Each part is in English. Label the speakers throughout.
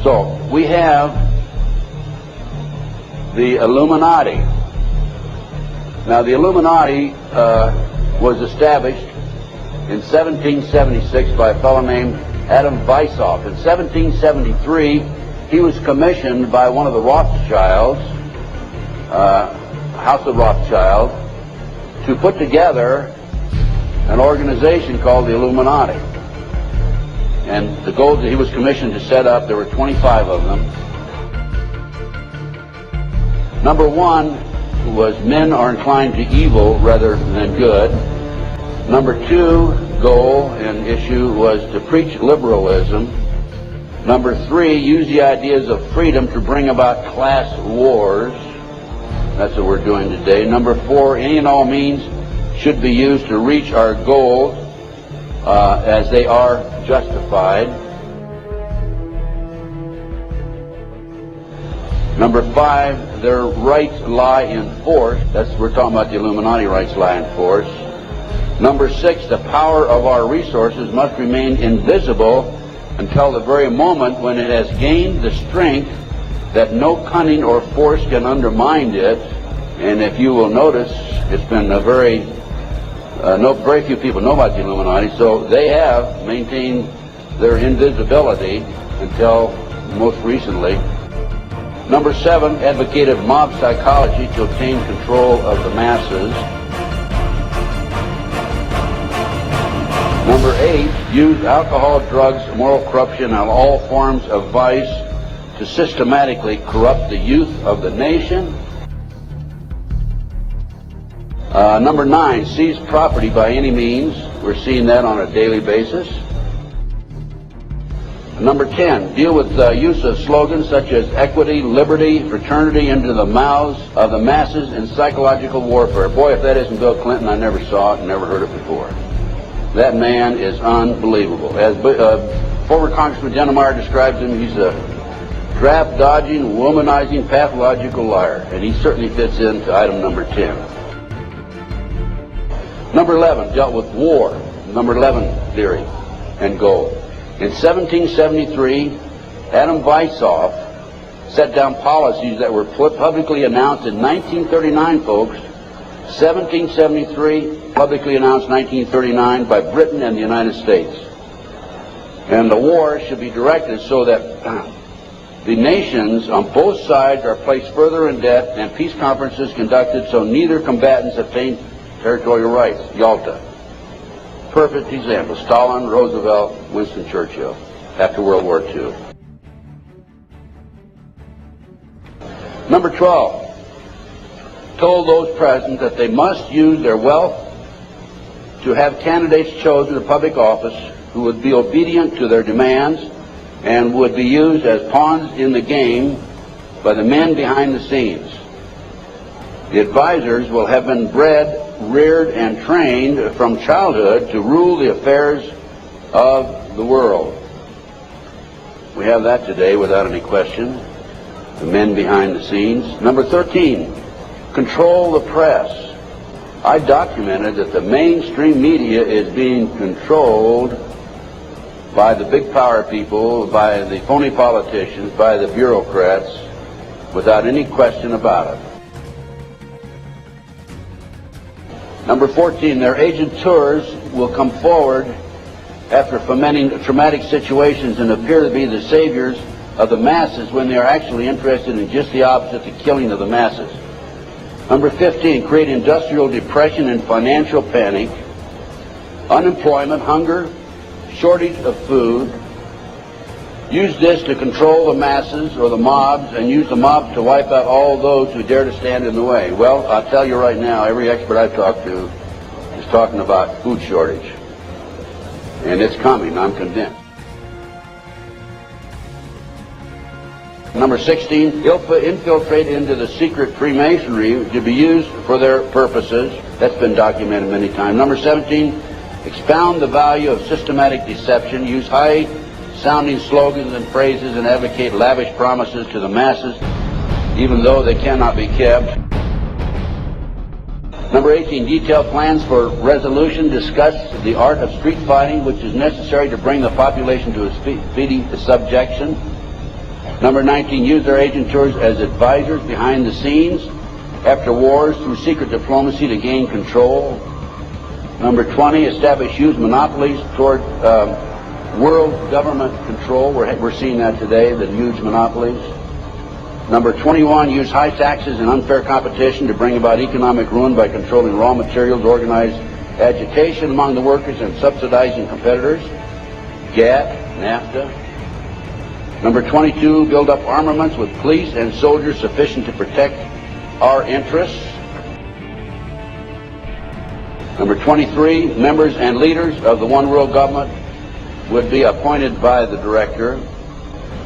Speaker 1: So we have the Illuminati. Now the Illuminati was established in 1776 by a fellow named Adam Weishaupt. In 1773, he was commissioned by one of the Rothschilds, House of Rothschild, to put together an organization called the Illuminati. And the goals that he was commissioned to set up, there were 25 of them. Number one was men are inclined to evil rather than good. Number two goal and issue was to preach liberalism. Number three, use the ideas of freedom to bring about class wars. That's what we're doing today. Number four, any and all means should be used to reach our goals as they are justified. Number five, their rights lie in force. We're talking about the Illuminati rights lie in force. Number six, the power of our resources must remain invisible until the very moment when it has gained the strength that no cunning or force can undermine it. And if you will notice, it's been a very few people know about the Illuminati, so they have maintained their invisibility until most recently. Number seven, advocated mob psychology to obtain control of the masses. Number eight, used alcohol, drugs, moral corruption, and all forms of vice to systematically corrupt the youth of the nation. Number nine, seize property by any means. We're seeing that on a daily basis. Number 10, deal with the use of slogans such as equity, liberty, fraternity into the mouths of the masses in psychological warfare. Boy, if that isn't Bill Clinton, I never saw it and never heard it before. That man is unbelievable. As former Congressman Dennemeyer describes him, he's a draft-dodging, womanizing, pathological liar. And he certainly fits into item number 10. Number 11 dealt with war. Number 11 theory and goal. In 1773, Adam Weishaupt set down policies that were publicly announced in 1939, folks. 1773, publicly announced 1939 by Britain and the United States. And the war should be directed so that the nations on both sides are placed further in debt and peace conferences conducted so neither combatants obtain territorial rights. Yalta. Perfect example. Stalin, Roosevelt, Winston Churchill after World War II. Number 12. Told those present that they must use their wealth to have candidates chosen to public office who would be obedient to their demands and would be used as pawns in the game by the men behind the scenes. The advisors will have been bred, reared, and trained from childhood to rule the affairs of the world. We have that today without any question. The men behind the scenes. Number 13, control the press. I documented that the mainstream media is being controlled by the big power people, by the phony politicians, by the bureaucrats, without any question about it. Number 14, their agenteurs will come forward after fomenting traumatic situations and appear to be the saviors of the masses when they are actually interested in just the opposite, the killing of the masses. Number 15, create industrial depression and financial panic, unemployment, hunger, shortage of food. Use this to control the masses or the mobs and use the mobs to wipe out all those who dare to stand in the way. Well, I'll tell you right now, every expert I've talked to is talking about food shortage. And it's coming, I'm convinced. Number 16, infiltrate into the secret Freemasonry to be used for their purposes. That's been documented many times. Number 17, expound the value of systematic deception. Use high-sounding slogans and phrases and advocate lavish promises to the masses, even though they cannot be kept. Number 18, detailed plans for resolution. Discuss the art of street fighting, which is necessary to bring the population to a speedy subjection. Number 19, use their agentures as advisors behind the scenes after wars through secret diplomacy to gain control. Number 20, establish huge monopolies toward world government control. We're seeing that today, the huge monopolies. Number 21, use high taxes and unfair competition to bring about economic ruin by controlling raw materials, organized agitation among the workers, and subsidizing competitors. GATT, NAFTA. Number 22, build up armaments with police and soldiers sufficient to protect our interests. Number 23, members and leaders of the one world government would be appointed by the director.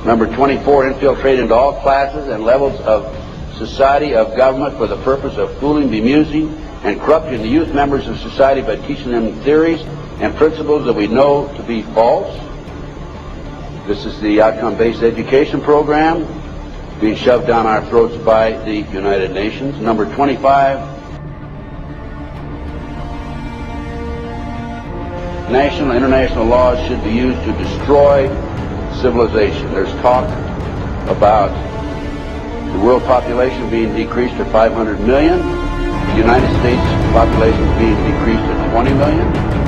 Speaker 1: Number 24, infiltrate into all classes and levels of society, of government, for the purpose of fooling, bemusing, and corrupting the youth members of society by teaching them theories and principles that we know to be false. This is the outcome-based education program being shoved down our throats by the United Nations. Number 25, national and international laws should be used to destroy civilization. There's talk about the world population being decreased to 500 million, the United States population being decreased to 20 million.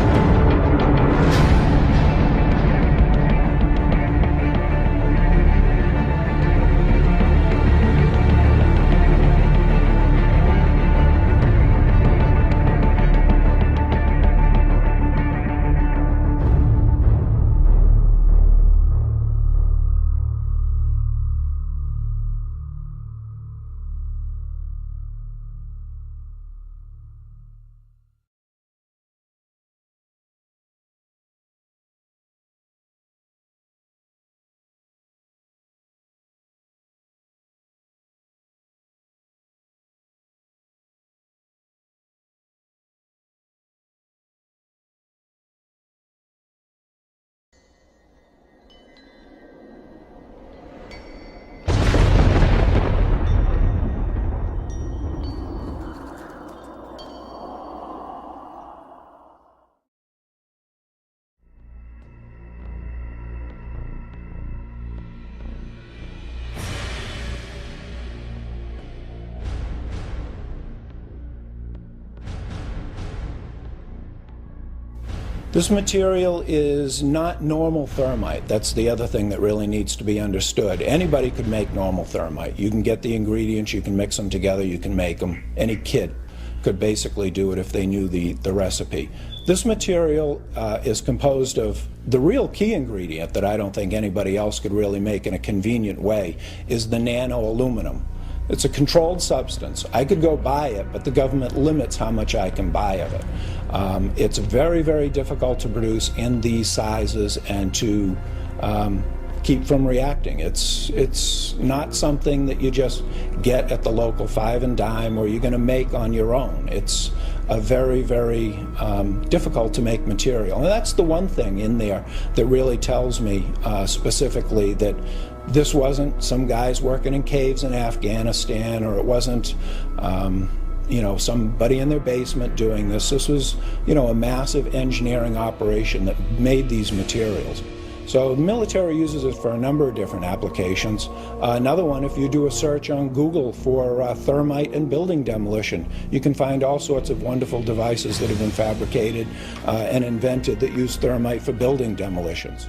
Speaker 2: This material is not normal thermite. That's the other thing that really needs to be understood. Anybody could make normal thermite. You can get the ingredients, you can mix them together, you can make them. Any kid could basically do it if they knew the recipe. This material is composed of, the real key ingredient that I don't think anybody else could really make in a convenient way is the nano aluminum. It's a controlled substance. I could go buy it, but the government limits how much I can buy of it. It's very, very difficult to produce in these sizes and to keep from reacting. It's not something that you just get at the local five and dime or you're going to make on your own. It's a very, very difficult to make material. And that's the one thing in there that really tells me specifically that this wasn't some guys working in caves in Afghanistan, or it wasn't you know, somebody in their basement doing this. This was, you know, a massive engineering operation that made these materials. So the military uses it for a number of different applications. Another one, if you do a search on Google for thermite and building demolition, you can find all sorts of wonderful devices that have been fabricated and invented that use thermite for building demolitions.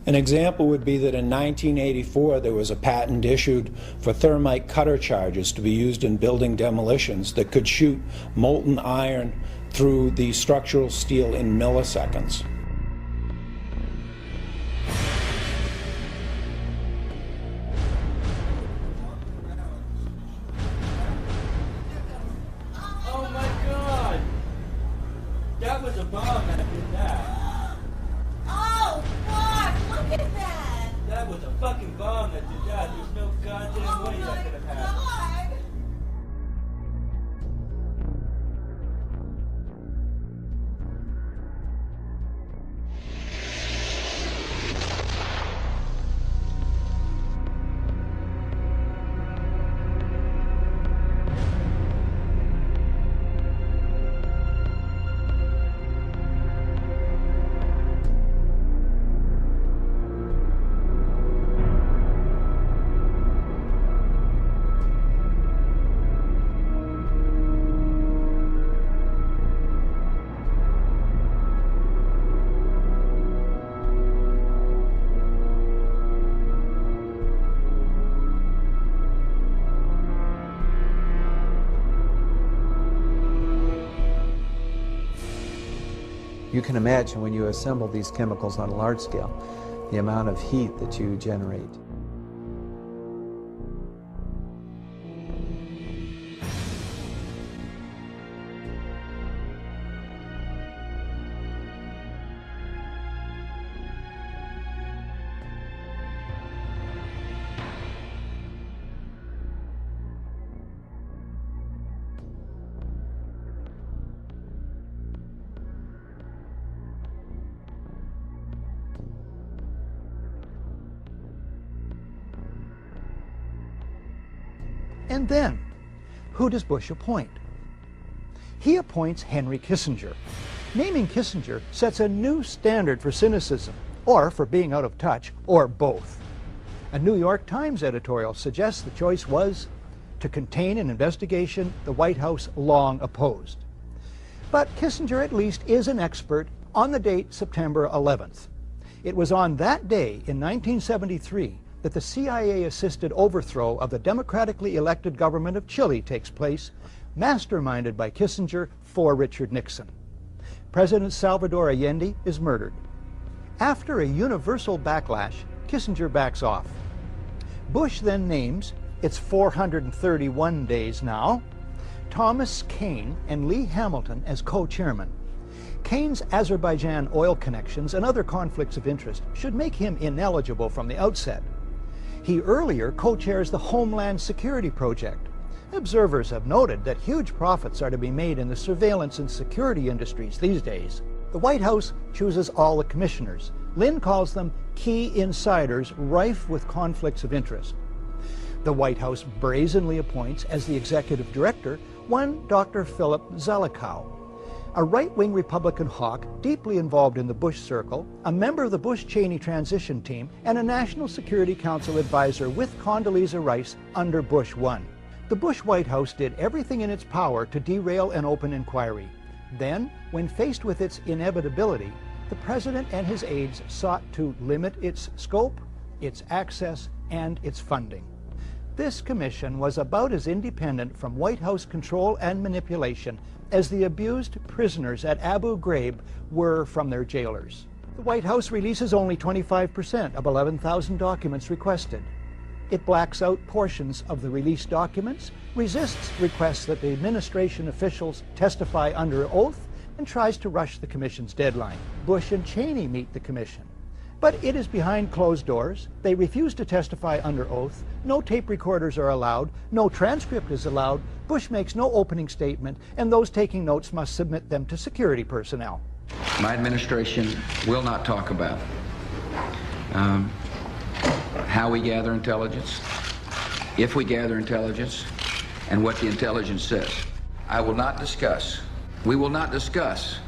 Speaker 2: An example would be that in 1984 there was a patent issued for thermite cutter charges to be used in building demolitions that could shoot molten iron through the structural steel in milliseconds.
Speaker 3: Oh my God! That was a bomb that did that.
Speaker 4: Look at that!
Speaker 3: That was a fucking bomb that did that. There's no goddamn way that could have happened.
Speaker 5: You can imagine when you assemble these chemicals on a large scale, the amount of heat that you generate.
Speaker 6: And then, who does Bush appoint? He appoints Henry Kissinger. Naming Kissinger sets a new standard for cynicism, or for being out of touch, or both. A New York Times editorial suggests the choice was to contain an investigation the White House long opposed. But Kissinger at least is an expert on the date September 11th. It was on that day in 1973 that the CIA-assisted overthrow of the democratically elected government of Chile takes place, masterminded by Kissinger for Richard Nixon. President Salvador Allende is murdered. After a universal backlash, Kissinger backs off. Bush then names, it's 431 days now, Thomas Kane and Lee Hamilton as co-chairmen. Kane's Azerbaijan oil connections and other conflicts of interest should make him ineligible from the outset. He earlier co-chairs the Homeland Security Project. Observers have noted that huge profits are to be made in the surveillance and security industries these days. The White House chooses all the commissioners. Lynn calls them key insiders rife with conflicts of interest. The White House brazenly appoints as the executive director one Dr. Philip Zelikow, a right-wing Republican hawk deeply involved in the Bush circle, a member of the Bush-Cheney transition team, and a National Security Council advisor with Condoleezza Rice under Bush 1. The Bush White House did everything in its power to derail an open inquiry. Then, when faced with its inevitability, the president and his aides sought to limit its scope, its access, and its funding. This commission was about as independent from White House control and manipulation as the abused prisoners at Abu Ghraib were from their jailers. The White House releases only 25% of 11,000 documents requested. It blacks out portions of the released documents, resists requests that the administration officials testify under oath, and tries to rush the commission's deadline. Bush and Cheney meet the commission. But it is behind closed doors. They refuse to testify under oath. No tape recorders are allowed. No transcript is allowed. Bush makes no opening statement, and those taking notes must submit them to security personnel.
Speaker 7: My administration will not talk about how we gather intelligence, if we gather intelligence, and what the intelligence says. I will not discuss. We will not discuss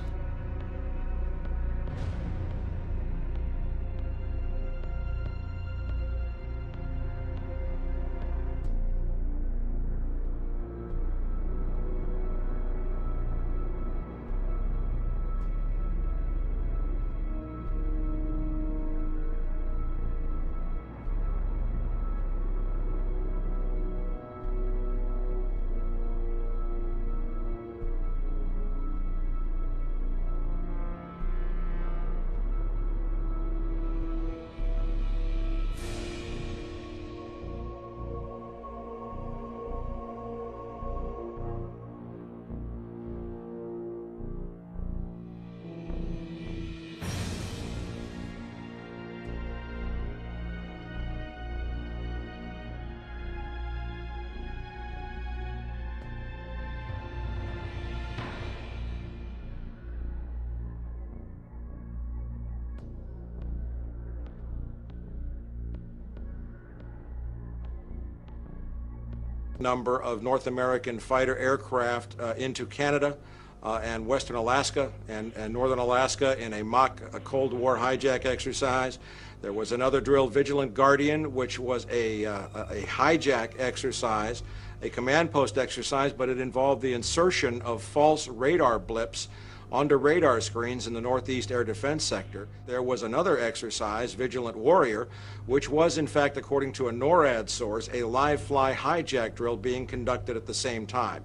Speaker 8: number of North American fighter aircraft into Canada and Western Alaska and Northern Alaska in a mock Cold War hijack exercise. There was another drill, Vigilant Guardian, which was a hijack exercise, a command post exercise, but it involved the insertion of false radar blips onto radar screens in the Northeast Air Defense Sector. There was another exercise, Vigilant Warrior, which was in fact, according to a NORAD source, a live fly hijack drill being conducted at the same time.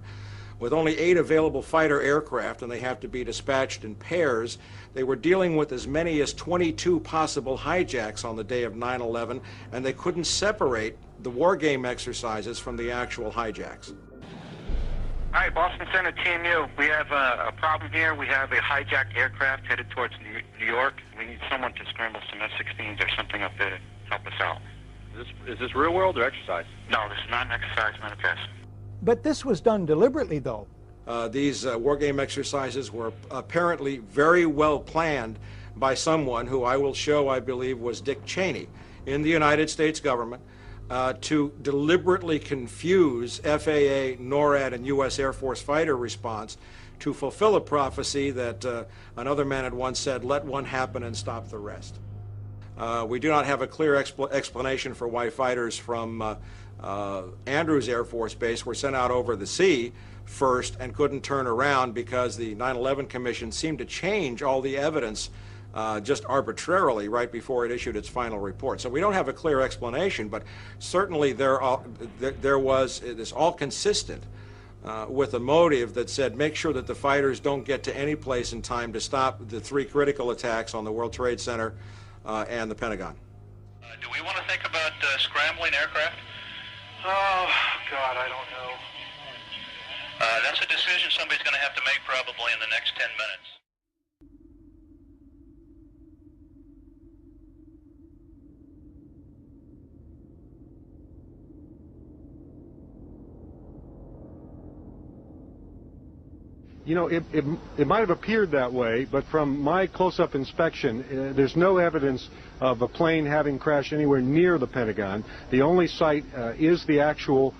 Speaker 8: With only 8 available fighter aircraft, and they have to be dispatched in pairs, they were dealing with as many as 22 possible hijacks on the day of 9/11, and they couldn't separate the war game exercises from the actual hijacks.
Speaker 9: Hi, Boston Center, Team U. We have a problem here. We have a hijacked aircraft headed towards New York. We need someone to scramble some F-16s or something up there to help us out.
Speaker 10: Is this real world or exercise?
Speaker 9: No, this is not an exercise manifest.
Speaker 6: But this was done deliberately, though.
Speaker 8: These war game exercises were apparently very well planned by someone who I will show, I believe, was Dick Cheney in the United States government, to deliberately confuse FAA, NORAD, and U.S. Air Force fighter response to fulfill a prophecy that another man had once said, "Let one happen and stop the rest." We do not have a clear explanation for why fighters from Andrews Air Force Base were sent out over the sea first and couldn't turn around, because the 9/11 Commission seemed to change all the evidence just arbitrarily right before it issued its final report. So we don't have a clear explanation, but certainly there was this all consistent with a motive that said, make sure that the fighters don't get to any place in time to stop the 3 critical attacks on the World Trade Center and the Pentagon.
Speaker 9: Do we want to think about scrambling aircraft? Oh, God, I don't know. That's a decision somebody's going to have to make probably in the next 10 minutes.
Speaker 11: You know, it might have appeared that way, but from my close-up inspection, there's no evidence of a plane having crashed anywhere near the Pentagon. The only site is the actual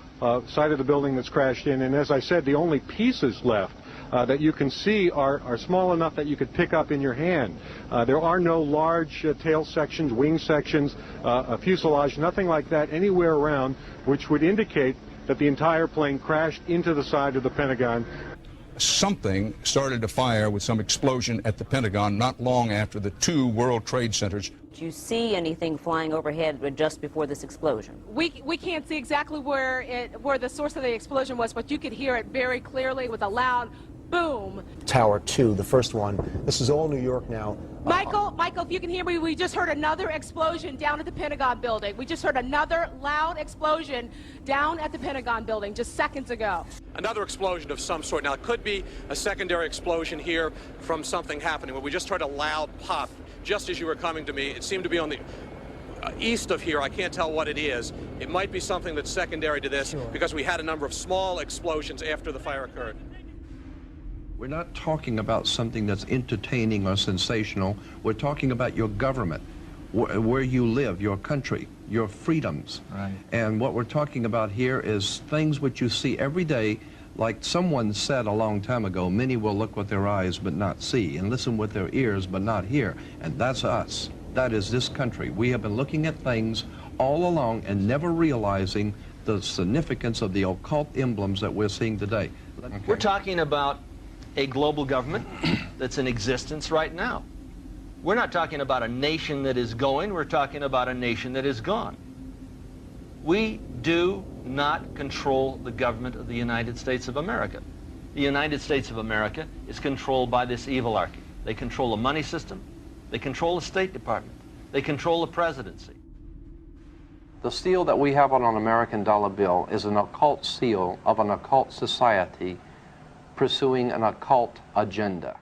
Speaker 11: site of the building that's crashed in, and as I said, the only pieces left that you can see are small enough that you could pick up in your hand. There are no large tail sections, wing sections, a fuselage, nothing like that anywhere around, which would indicate that the entire plane crashed into the side of the Pentagon.
Speaker 12: Something started to fire with some explosion at the Pentagon not long after the 2 World Trade Centers.
Speaker 13: Did you see anything flying overhead just before this explosion?
Speaker 14: We can't see exactly where the source of the explosion was, but you could hear it very clearly with a loud boom.
Speaker 15: Tower 2, the first one. This is all New York now.
Speaker 14: Michael, if you can hear me, we just heard another explosion down at the Pentagon building. We just heard another loud explosion down at the Pentagon building just seconds ago.
Speaker 10: Another explosion of some sort. Now, it could be a secondary explosion here from something happening, but we just heard a loud pop just as you were coming to me. It seemed to be on the east of here. I can't tell what it is. It might be something that's secondary to this, because we had a number of small explosions after the fire occurred.
Speaker 16: We're not talking about something that's entertaining or sensational. We're talking about your government, where you live, your country, your freedoms.
Speaker 5: Right.
Speaker 16: And what we're talking about here is things which you see every day. Like someone said a long time ago, many will look with their eyes but not see, and listen with their ears but not hear. And that's us. That is this country. We have been looking at things all along and never realizing the significance of the occult emblems that we're seeing today.
Speaker 17: Okay. We're talking about a global government that's in existence right now. We're not talking about a nation that is going, we're talking about a nation that is gone. We do not control the government of the United States of America. The United States of America is controlled by this evilarchy. They control the money system, they control the State Department, they control the presidency.
Speaker 16: The seal that we have on an American dollar bill is an occult seal of an occult society pursuing an occult agenda.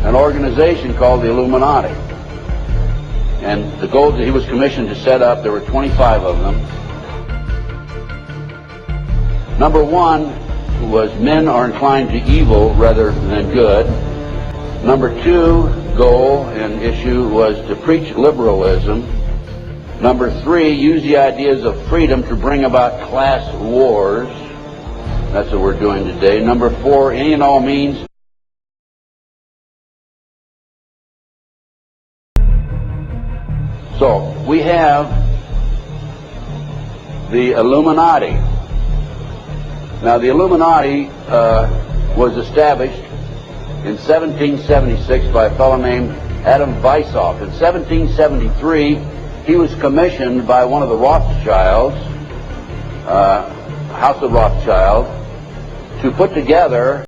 Speaker 1: an organization called the Illuminati. And the goals that he was commissioned to set up, there were 25 of them. Number one was men are inclined to evil rather than good. Number two goal and issue was to preach liberalism. Number three, use the ideas of freedom to bring about class wars. That's what we're doing today. Number four, any and all means. So, we have the Illuminati. Now, the Illuminati was established in 1776 by a fellow named Adam Weishaupt. In 1773, he was commissioned by one of the Rothschilds, House of Rothschild, to put together